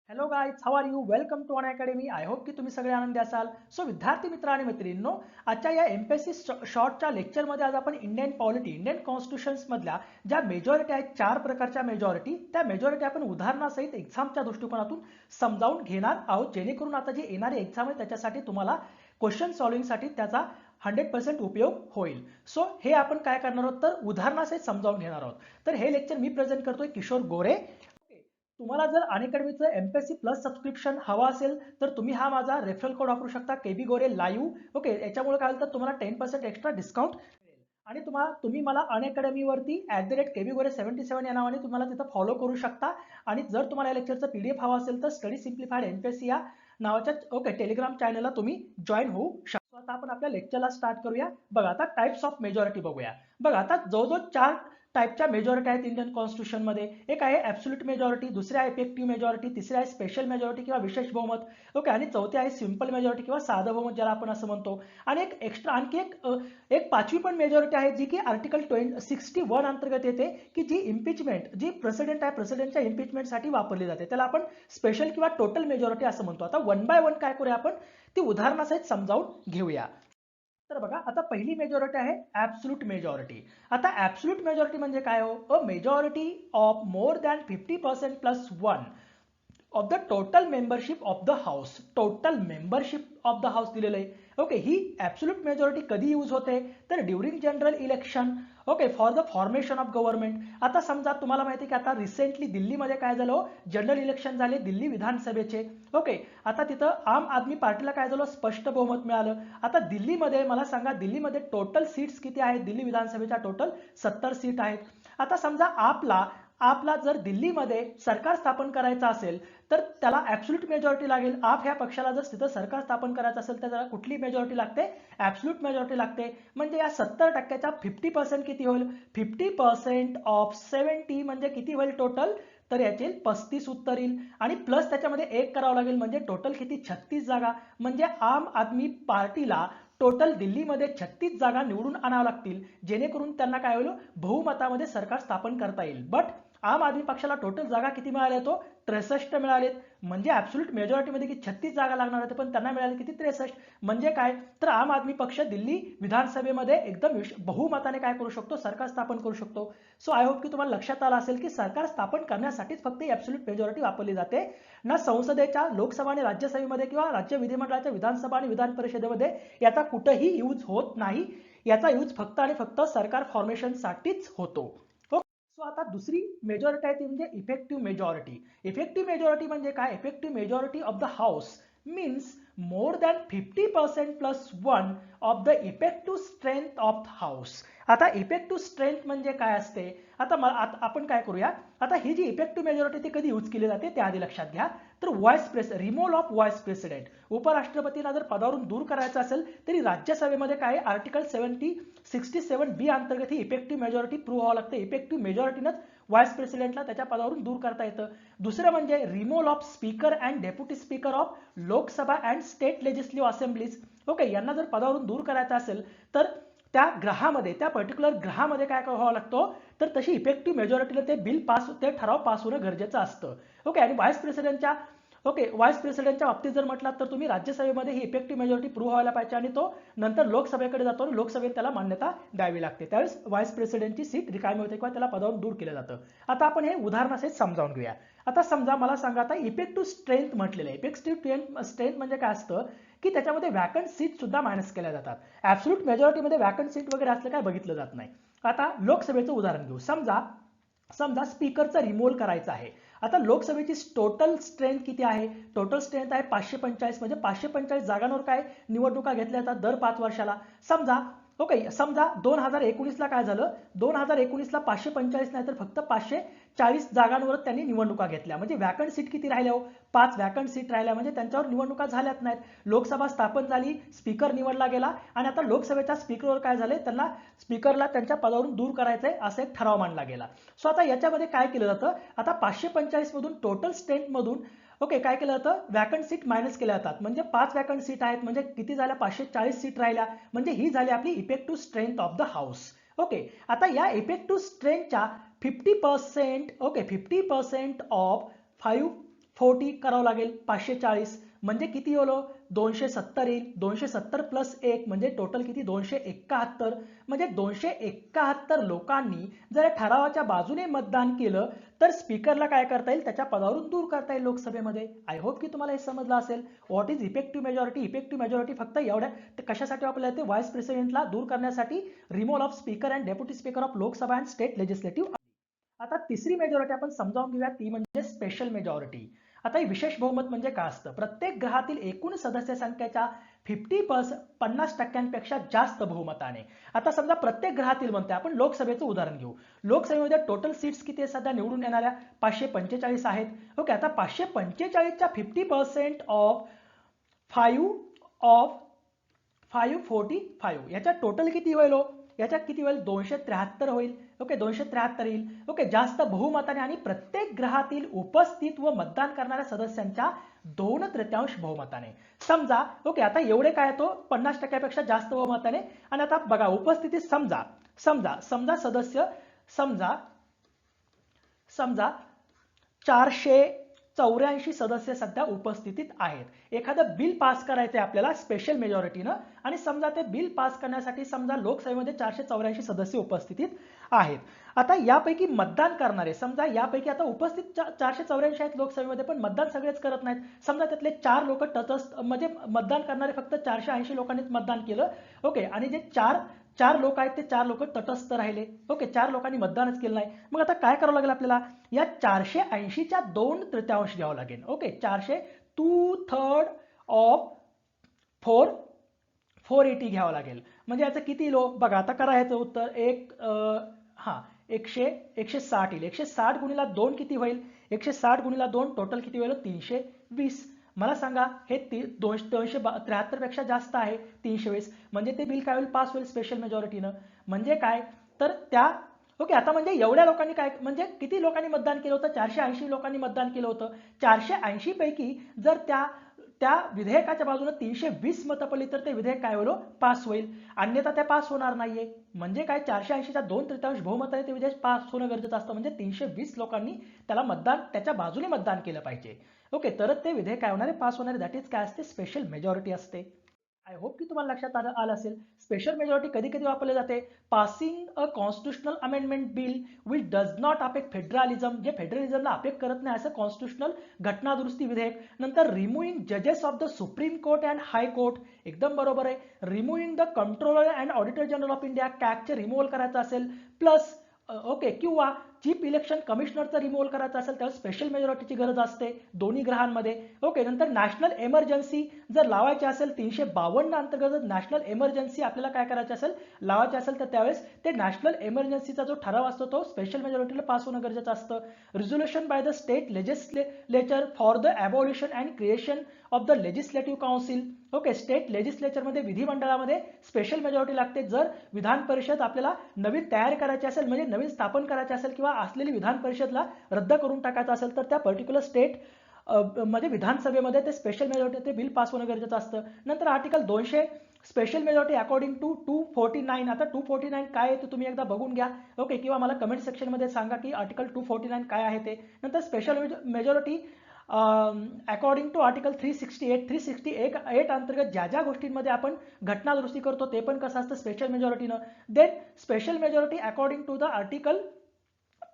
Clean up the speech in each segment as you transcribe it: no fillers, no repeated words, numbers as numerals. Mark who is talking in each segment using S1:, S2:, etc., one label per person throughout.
S1: Hello guys, how are you? Welcome to Unacademy. I hope की तुम्ही सगळे आनंदी असाल. सो विद्यार्थी मित्र आणि मैत्रिणींनो, आजच्या या MPSC शॉर्टच्या लेक्चरमध्ये आज आपण इंडियन पॉलिटी, इंडियन कॉन्स्टिट्यूशन्समधल्या ज्या मेजॉरिटी आहेत, 4 प्रकारच्या मेजॉरिटी, त्या मेजॉरिटी आपण उदाहरणासहित एक्झामच्या दृष्टिकोनातून समजावून घेणार आहोत, जेणेकरून आता जी येणारी एक्झाम आहे त्याच्यासाठी तुम्हाला क्वेश्चन सॉल्व्हिंगसाठी त्याचा 100% उपयोग होईल. सो हे आपण काय करणार आहोत तर उदाहरणासहित समजावून घेणार आहोत. तर हे लेक्चर मी प्रेझेंट करतोय, किशोर गोरे. तुम्हाला जर अनअकॅडमीचं MPSC प्लस सबस्क्रिप्शन हवा असेल तर तुम्ही हा माझा रेफरल कोड वापरू शकता, KB गोरे लाईव्ह. ओके, याच्यामुळे काय होईल तर तुम्हाला 10% एक्स्ट्रा डिस्काउंट मिळेल. आणि तुम्ही मला अनअकॅडमीवरती @KBGore77 या नावाने तुम्हाला तिथं फॉलो करू शकता. आणि जर तुम्हाला या लेक्चरचं PDF हवा असेल तर स्टडी सिम्प्लिफाईड MPSC या नावाच्या टेलिग्राम चॅनलला तुम्ही जॉईन होऊ शकता. आता आपण आपल्या लेक्चरला स्टार्ट करूया. बघा, आता टाइप्स ऑफ मेजॉरिटी बघूया. बघा, आता जवळजवळ 4 टाइपच्या मेजॉरिटी आहेत इंडियन कॉन्स्टिट्यूशन मध्ये. एक आहे ॲब्सोल्यूट मेजॉरिटी, दुसरी आहे इफेक्टिव्ह मेजॉरिटी, तिसरी आहे स्पेशल मेजॉरिटी किंवा विशेष बहुमत. ओके, आणि चौथी आहे सिंपल मेजॉरिटी किंवा साधं बहुमत ज्याला आपण असं म्हणतो. आणि एक एक्स्ट्रा आणखी एक पाचवी पण मेजॉरिटी आहे जी की आर्टिकल 61 अंतर्गत येते, की जी इम्पिचमेंट, जी प्रेसिडेंट आहे, प्रेसिडेंटच्या इम्पिचमेंटसाठी वापरली जाते. त्याला आपण स्पेशल किंवा टोटल मेजॉरिटी असं म्हणतो. आता वन बाय वन काय करूया आपण ती उदाहरणासहित समजावून घेऊया. तर बघा, आता पहिली मेजॉरिटी आहे ॲब्सोल्यूट मेजॉरिटी. आता ॲब्सोल्यूट मेजॉरिटी म्हणजे काय हो? अ majority of more than 50% plus 1 of the total membership of the house. Total membership of the house दिलेलं आहे. ओके, ही ॲब्सोल्यूट मेजॉरिटी कधी यूज होते तर during general election. Okay, for the formation of government. आता समजा तुम्हाला माहिती आहे की आता रिसेंटली दिल्लीमध्ये काय झालं, जनरल इलेक्शन झाले दिल्ली विधानसभेचे. ओके, आता तिथं आम आदमी पार्टीला काय झालं, स्पष्ट बहुमत मिळालं. आता दिल्लीमध्ये मला सांगा, दिल्लीमध्ये टोटल सीट्स किती आहेत? दिल्ली विधानसभेच्या टोटल 70 सीट आहेत. आता समजा आपला जर दिल्लीमध्ये सरकार स्थापन करायचं असेल तर त्याला ॲब्सोल्यूट मेजॉरिटी लागेल. आप ह्या पक्षाला जर तिथं सरकार स्थापन करायचं असेल तर त्याला कुठली मेजॉरिटी लागते? ॲब्सोल्यूट मेजॉरिटी लागते. म्हणजे या 70%च्या 50% किती होईल? 50% ऑफ 70 म्हणजे किती होईल टोटल? तर याचे 35 उत्तर येईल. आणि प्लस त्याच्यामध्ये एक करावं लागेल, म्हणजे टोटल किती? 36 जागा. म्हणजे आम आदमी पार्टीला टोटल दिल्लीमध्ये 36 जागा निवडून आणाव्या लागतील, जेणेकरून त्यांना काय होईल, बहुमतामध्ये सरकार स्थापन करता येईल. बट आम आदमी पक्षाला टोटल जागा किती मिळाल्या? तो 63 मिळालेत. म्हणजे ॲब्सोल्यूट मेजॉरिटीमध्ये की 36 जागा लागणार होते, पण त्यांना मिळाले किती? 63. म्हणजे काय तर आम आदमी पक्ष दिल्ली विधानसभेमध्ये एकदम बहुमताने काय करू शकतो? सरकार स्थापन करू शकतो. सो आय होप की तुम्हाला लक्षात आलं असेल की सरकार स्थापन करण्यासाठीच फक्त ॲब्सोल्यूट मेजॉरिटी वापरली जाते, ना संसदेच्या, लोकसभा आणि राज्यसभेमध्ये किंवा राज्य विधिमंडळाच्या विधानसभा आणि विधान परिषदेमध्ये याचा कुठेही यूज होत नाही. याचा यूज फक्त आणि फक्त सरकार फॉर्मेशनसाठीच होतो. सो आता दुसरी मेजॉरिटी आहे ती म्हणजे इफेक्टिव्ह मेजॉरिटी. इफेक्टिव्ह मेजॉरिटी म्हणजे काय? Effective majority of the house means more than 50% plus 1 of the effective strength of house. आता इफेक्टिव्ह स्ट्रेंथ म्हणजे काय असते? आता आपण काय करूया, आता ही जी इफेक्टिव्ह मेजॉरिटी ती कधी यूज केली जाते ते आधी लक्षात घ्या. तर रिमूव्हल ऑफ व्हाईस प्रेसिडेंट, उपराष्ट्रपतीला जर पदावरून दूर करायचं असेल तरी राज्यसभेमध्ये काय आर्टिकल 67B अंतर्गत ही इफेक्टिव्ह मेजॉरिटी प्रूव्ह व्हावं लागते. इफेक्टिव्ह मेजॉरिटीनंच व्हाईस प्रेसिडेंटला त्याच्या पदावरून दूर करता येतं. दुसरं म्हणजे removal of speaker and deputy speaker of Lok Sabha and state legislative assemblies. Okay, यांना जर पदावरून दूर करायचं असेल तर त्या ग्रहामध्ये, त्या पर्टिक्युलर ग्रहामध्ये काय व्हावं लागतं तर तशी इफेक्टिव्ह मेजॉरिटीला ते ठराव पास होणं गरजेचं असतं. ओके, आणि व्हाईस प्रेसिडेंटच्या बाबतीत जर म्हटलं तर तुम्ही राज्यसभेमध्ये ही इफेक्टिव्ह मेजॉरिटी प्रूव्ह व्हायला पाहिजे आणि तो नंतर लोकसभेकडे जातो आणि लोकसभेत त्याला मान्यता द्यावी लागते. त्यावेळेस व्हाईस प्रेसिडेंटची सीट रिकामी होते किंवा त्याला पदावरून दूर केलं जातं. आता आपण हे उदाहरणासहित समजावून घेऊया. आता समजा मला सांगा, आता इफेक्टिव्ह स्ट्रेंथ म्हटलेलं आहे. इफेक्टिव्ह स्ट्रेंथ म्हणजे काय असतं की त्याच्यामध्ये वॅकंट सीट सुद्धा मायनस केल्या जातात. ॲब्सोल्यूट मेजॉरिटीमध्ये वॅकंट सीट वगैरे असलं काय बघितलं जात नाही. आता लोकसभेचं उदाहरण घेऊ. समजा स्पीकरचं रिमूव्हल करायचं आहे. आता लोकसभेची टोटल स्ट्रेंथ किती आहे? टोटल स्ट्रेंथ आहे 545. म्हणजे 545 जागांवर काय निवडणुका घेतल्या जातात दर 5 वर्षाला. समजा 2019ला काय झालं, 2019ला 545 नाही तर फक्त 540 जागांवर त्यांनी निवडणुका घेतल्या. म्हणजे वॅकंट सीट किती राहिल्या हो? 5 वॅकंट सीट राहिल्या, म्हणजे त्यांच्यावर निवडणुका झाल्याच नाहीत. लोकसभा स्थापन झाली, स्पीकर निवडला गेला आणि आता लोकसभेच्या स्पीकरवर काय झाले, त्यांना स्पीकरला त्यांच्या पदावरून दूर करायचंय असा एक ठराव मांडला गेला. सो आता याच्यामध्ये काय केलं जातं, आता 545 मधून टोटल स्ट्रेंथ मधून ओके काय केलं जातं, वॅकंट सीट मायनस केल्या जातात. म्हणजे 5 वॅकंट सीट आहेत, म्हणजे किती झाल्या? 540 सीट राहिल्या. म्हणजे ही झाली आपली effective strength of the house. Okay, आता या इफेक्टिव्ह स्ट्रेंथच्या 50% 50% ऑफ 40 करावं लागेल 540 म्हणजे किती होलो 270 येईल 270 प्लस 1 म्हणजे टोटल किती 271 म्हणजे 271 लोकांनी जर ठरावाच्या बाजूने मतदान केलं तर स्पीकरला काय करता येईल त्याच्या पदावरून दूर करता येईल लोकसभेमध्ये. आय होप की तुम्हाला हे समजलं असेल. What is effective majority. Effective majority फक्त एवढ्या कशासाठी वापरले जाते व्हाईस प्रेसिडेंटला दूर करण्यासाठी removal of speaker and deputy speaker of Lok Sabha and state legislative. आता तिसरी मेजॉरिटी आपण समजावून घेऊया ती म्हणजे स्पेशल मेजॉरिटी. आता ही विशेष बहुमत म्हणजे काय असतं प्रत्येक ग्रहातील एकूण सदस्य संख्येच्या 50% जास्त बहुमताने. आता समजा प्रत्येक ग्रहातील म्हणते आपण लोकसभेचं उदाहरण घेऊ. लोकसभेमध्ये टोटल सीट्स किती आहेत सध्या निवडून येणाऱ्या 545 आहेत. ओके आता 545च्या 50% ऑफ 545 याच्या टोटल किती होईल हो याच्यात किती होईल 273 होईल. ओके 273 येईल. ओके जास्त बहुमताने आणि प्रत्येक ग्रहातील उपस्थित व मतदान करणाऱ्या सदस्यांच्या 2/3 बहुमताने. समजा ओके आता एवढे काय तो 50% जास्त बहुमताने. आणि आता बघा उपस्थिती समजा समजा समजा सदस्य समजा समजा 484 सदस्य सध्या उपस्थितीत आहेत. एखादं बिल पास करायचं आहे आपल्याला स्पेशल मेजॉरिटीनं आणि समजा ते बिल पास करण्यासाठी समजा लोकसभेमध्ये 484 सदस्य उपस्थितीत आहेत. आता यापैकी मतदान करणारे समजा यापैकी आता उपस्थित 484 आहेत लोकसभेमध्ये पण मतदान सगळेच करत नाहीत. समजा त्यातले 4 लोक तटस्थ म्हणजे मतदान करणारे फक्त 480 लोकांनीच मतदान केलं. ओके आणि जे चार लोक आहेत ते 4 लोक तटस्थ राहिले. ओके 4 लोकांनी मतदानच केलं नाही. मग आता काय करावं लागेल आपल्याला या 480च्या 2/3 घ्यावं लागेल. ओके 2/3 ऑफ 480 घ्यावं लागेल. म्हणजे याचं किती लो बघा आता करा याचं उत्तर 160 येईल. 160 गुणिला 2 किती होईल 160 गुणिला 2 टोटल किती होईल 320. मला सांगा हे 273 पेक्षा जास्त आहे 320 म्हणजे ते बिल काय होईल पास होईल स्पेशल मेजॉरिटीनं. म्हणजे काय तर त्या ओके आता म्हणजे एवढ्या लोकांनी काय म्हणजे किती लोकांनी मतदान केलं होतं 480 लोकांनी मतदान केलं होतं. 480 पैकी जर त्या विधेयकाच्या बाजूने 320 मतं पडली तर ते विधेयक काय होईल पास होईल. अन्यथा ते पास होणार नाहीये. म्हणजे काय 480च्या 2/3 बहुमताने ते विधेयक पास होणं गरजेचं असतं. म्हणजे 320 लोकांनी त्याला मतदान त्याच्या बाजूने मतदान केलं पाहिजे. ओके तरच ते विधेयक काय होणार पास होणार. दॅट इज काय असते स्पेशल मेजॉरिटी असते. आय होप की तुम्हाला लक्षात आलं असेल. स्पेशल मेजॉरिटी कधी कधी वापरले जाते passing a constitutional amendment bill which does not affect federalism जे फेडरलिझमला अफेक्ट करत नाही असं कॉन्स्टिट्यूशनल घटना दुरुस्ती विधेयक. नंतर रिमूव्हिंग जजेस of the Supreme Court and High Court एकदम बरोबर आहे. Removing the controller and auditor general of India कॅगचे रिमूव्हल करायचं असेल प्लस ओके किंवा चीफ इलेक्शन कमिशनरचं रिमूव्हल करायचं असेल त्यावर स्पेशल मेजॉरिटीची गरज असते दोन्ही ग्रहांमध्ये. ओके नंतर नॅशनल एमर्जन्सी जर लावायची असेल 352 अंतर्गत नॅशनल एमर्जन्सी आपल्याला काय करायची असेल लावायची असेल तर त्यावेळेस ते नॅशनल एमर्जन्सीचा जो ठराव असतो तो स्पेशल मेजॉरिटीला पास होणं गरजेचं असतं. Resolution by the state legislature for the abolition and creation of the legislative council. Okay state लेजिस्लेचरमध्ये विधिमंडळामध्ये स्पेशल मेजॉरिटी लागते जर विधान परिषद आपल्याला नवीन तयार करायची असेल म्हणजे नवीन स्थापन करायची असेल किंवा असलेली विधान परिषदला रद्द करून टाकायचं असेल तर त्या पर्टिक्युलर स्टेट मध्ये विधानसभेमध्ये ते स्पेशल मेजॉरिटी ते बिल पास होणं गरजेचं असतं. नंतर article 200 special majority according to 249. आता 249 काय आहे ते तुम्ही एकदा बघून घ्या. ओके किंवा मला कमेंट सेक्शनमध्ये सांगा की आर्टिकल 249 काय आहे ते. नंतर special majority according to article 368 अंतर्गत ज्या ज्या गोष्टींमध्ये आपण घटना दुरुस्ती करतो ते पण कसं असतं स्पेशल मेजॉरिटीनं. Then special majority according to the article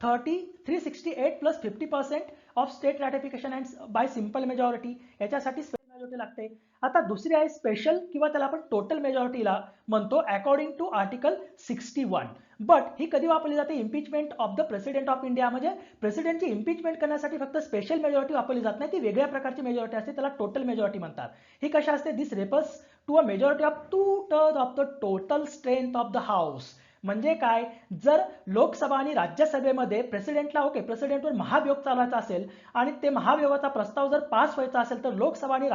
S1: 368 plus 50% of state ratification and by simple majority याच्यासाठी स्पेशल मेजॉरिटी लागते. आता दुसरी आहे स्पेशल किंवा त्याला आपण टोटल मेजॉरिटीला म्हणतो अकॉर्डिंग टू आर्टिकल 61. बट ही कधी वापरली जाते impeachment of the president of India म्हणजे प्रेसिडेंटची इम्पिचमेंट करण्यासाठी फक्त स्पेशल मेजॉरिटी वापरली जात नाही ती वेगळ्या प्रकारची मेजॉरिटी असते त्याला टोटल मेजॉरिटी म्हणतात. ही कशा असते this refers to a majority of 2/3 of the total strength of the house. म्हणजे काय जर लोकसभा आणि राज्यसभेमध्ये प्रेसिडेंटवर महाभियोग चालवायचा असेल आणि ते महाभियोगाचा प्रस्ताव जर पास व्हायचा असेल तर लोकसभा आणि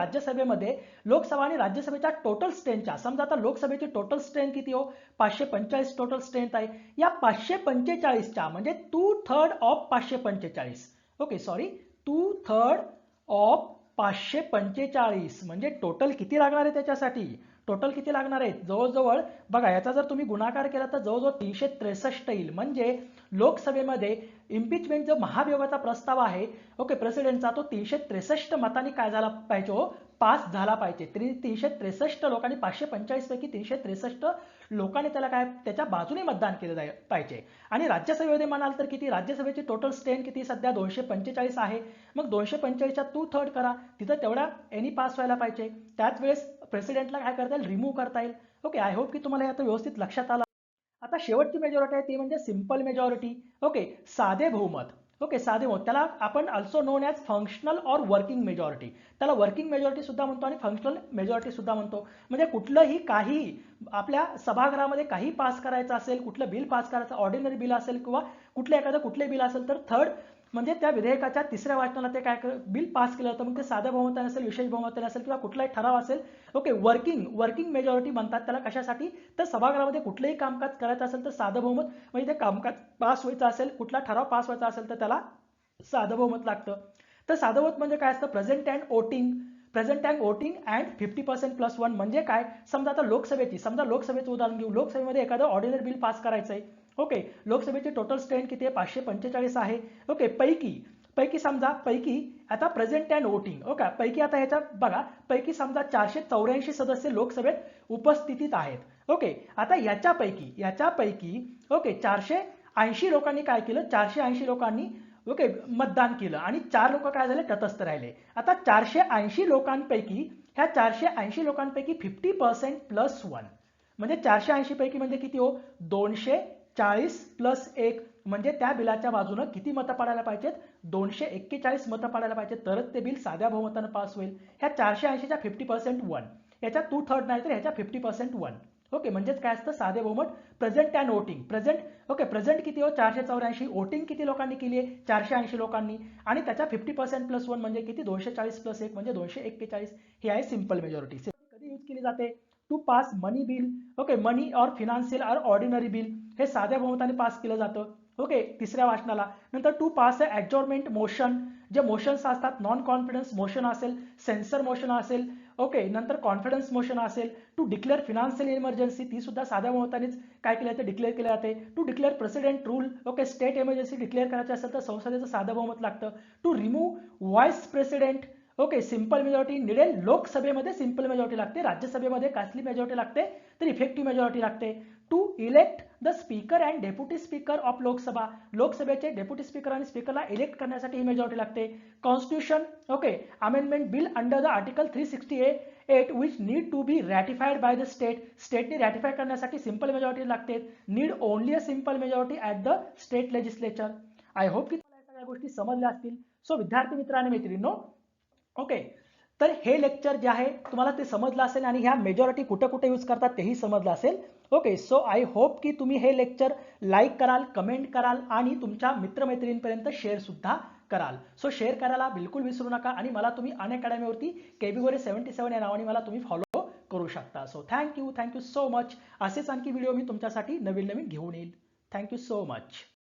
S1: राज्यसभेच्या टोटल स्ट्रेंथच्या समजा आता लोकसभेची टोटल स्ट्रेंथ किती हो 545 टोटल स्ट्रेंथ आहे. या 545च्या म्हणजे 2/3 ऑफ 545 ओके सॉरी 2/3 ऑफ 545 म्हणजे टोटल किती लागणार आहे त्याच्यासाठी टोटल किती लागणार आहेत? जवळजवळ बघा, याचा जर तुम्ही गुणाकार केला तर जवळजवळ 363 येईल. म्हणजे लोकसभेमध्ये इम्पिचमेंट जो महाभियोगाचा प्रस्ताव आहे ओके प्रेसिडेंटचा, तो 363 मतांनी काय झाला पाहिजे हो, पास झाला पाहिजे. 363 लोकांनी 545 पैकी 363 लोकांनी त्याला काय त्याच्या बाजूने मतदान केलं पाहिजे. आणि राज्यसभेमध्ये म्हणाल तर किती, राज्यसभेची टोटल स्ट्रेंथ किती सध्या 245 आहे. मग 245च्या 2/3 करा, तिथं तेवढा एनी पास व्हायला पाहिजे. त्याच वेळेस प्रेसिडेंटला काय करता येईल, रिमूव्ह करता येईल. ओके, आय होप की तुम्हाला हे आता व्यवस्थित लक्षात आलं. आता शेवटची मेजॉरिटी आहे ती म्हणजे सिंपल मेजॉरिटी. ओके, साधे बहुमत. ओके, साधे बहुमत, त्याला आपण also non as functional or working majority. त्याला वर्किंग मेजॉरिटी सुद्धा म्हणतो आणि फंक्शनल मेजॉरिटी सुद्धा म्हणतो. म्हणजे कुठलंही काही आपल्या सभागृहामध्ये काही पास करायचं असेल, कुठलं बिल पास करायचं, ऑर्डिनरी बिल असेल किंवा कुठले बिल असेल, तर थर्ड म्हणजे त्या विधेयकाच्या तिसऱ्या वाचनाला ते काय बिल पास केलं जातं. मग ते साध्या बहुमताने असेल, विशेष बहुमताने असेल किंवा कुठलाही ठराव असेल. ओके, वर्किंग मेजॉरिटी म्हणतात त्याला. कशासाठी, तर सभागृहामध्ये कुठलंही कामकाज करायचं असेल तर साधं बहुमत, म्हणजे ते कामकाज पास व्हायचं असेल, कुठला ठराव पास व्हायचा असेल तर त्याला साधं बहुमत लागतं. तर साधं बहुमत म्हणजे काय असतं, प्रेझेंट अँड वोटिंग अँड 50% + 1. म्हणजे काय, समजा आता लोकसभेचं उदाहरण घेऊ. लोकसभेमध्ये एखादं ऑर्डिनरी बिल पास करायचं आहे. ओके, लोकसभेची टोटल स्ट्रेंथ किती आहे, 545 आहे. ओके, पैकी आता प्रेझेंट अँड वोटिंग. ओके, पैकी आता ह्याच्यात बघा, पैकी समजा 484 सदस्य लोकसभेत उपस्थितीत आहेत. ओके, आता याच्यापैकी ओके 480 लोकांनी काय केलं, 480 लोकांनी ओके मतदान केलं आणि 4 लोक काय झाले, तटस्थ राहिले. आता 480 लोकांपैकी 50% + 1 म्हणजे 480 पैकी म्हणजे किती हो, 240 + 1 म्हणजे त्या बिलाच्या बाजूनं किती मतं पडायला पाहिजेत, 241 मतं पडायला पाहिजेत, तरच ते बिल साध्या बहुमतानं पास होईल. ह्या 480च्या 50% 1, याच्या 2/3 नाही तर ह्याच्या 50% 1. ओके, म्हणजेच काय असतं, साधे बहुमत. Present and voting. प्रेझेंट किती हो, 484. वोटिंग किती लोकांनी केली आहे, 480 लोकांनी. आणि त्याच्या 50% + 1 म्हणजे किती, 240 + 1 म्हणजे 241. हे आहे सिंपल मेजॉरिटी. कधी यूज केली जाते, to pass money bill. Okay, money or financial or ordinary bill हे साध्या बहुमताने पास केलं जातं. ओके, तिसऱ्या वाचनाला. नंतर टू पास ॲडजॉर्नमेंट मोशन, जे मोशन्स असतात, नॉन कॉन्फिडन्स मोशन असेल, सेन्सर मोशन असेल. ओके, नंतर कॉन्फिडन्स मोशन असेल. टू डिक्लेअर फिनान्शियल इमर्जन्सी, ती सुद्धा साध्या बहुमतानेच काय केलं जाते, डिक्लेअर केले जाते. To declare president rule. Okay, state emergency declare करायची असेल तर संसदेचं साधं बहुमत लागतं. To remove vice president. Okay, simple majority needed. लोकसभेमध्ये सिंपल मेजॉरिटी लागते, राज्यसभेमध्ये कसली मेजॉरिटी लागते, तर इफेक्टिव्ह मेजॉरिटी लागते. To elect the speaker and deputy speaker of Lok Sabha. लोकसभेचे डेप्युटी स्पीकर आणि स्पीकरला इलेक्ट करण्यासाठी ही मेजॉरिटी लागते. Constitution okay amendment bill under the article 368 which need to B रॅटिफाईड by the स्टेटने रॅटिफाय करण्यासाठी सिंपल मेजॉरिटी लागते. Need only a simple majority at the state legislature. I hope की तुम्हाला या सगळ्या गोष्टी समजल्या असतील. सो विद्यार्थी मित्र आणि मैत्रिणींनो, ओके, तर हे लेक्चर जे आहे तुम्हाला ते समजलं असेल आणि ह्या मेजॉरिटी कुठे कुठे यूज करतात तेही समजलं असेल. ओके, सो आय होप की तुम्ही हे लेक्चर लाईक कराल, कमेंट कराल आणि तुमच्या मित्रमैत्रिणींपर्यंत शेअर सुद्धा कराल. सो शेअर करायला बिलकुल विसरू नका आणि मला तुम्ही अनअकॅडमीवरती KB 77 या नावाने मला तुम्ही फॉलो करू शकता. So thank you so much. असेच आणखी व्हिडिओ मी तुमच्यासाठी नवीन घेऊन येईल. Thank you so much.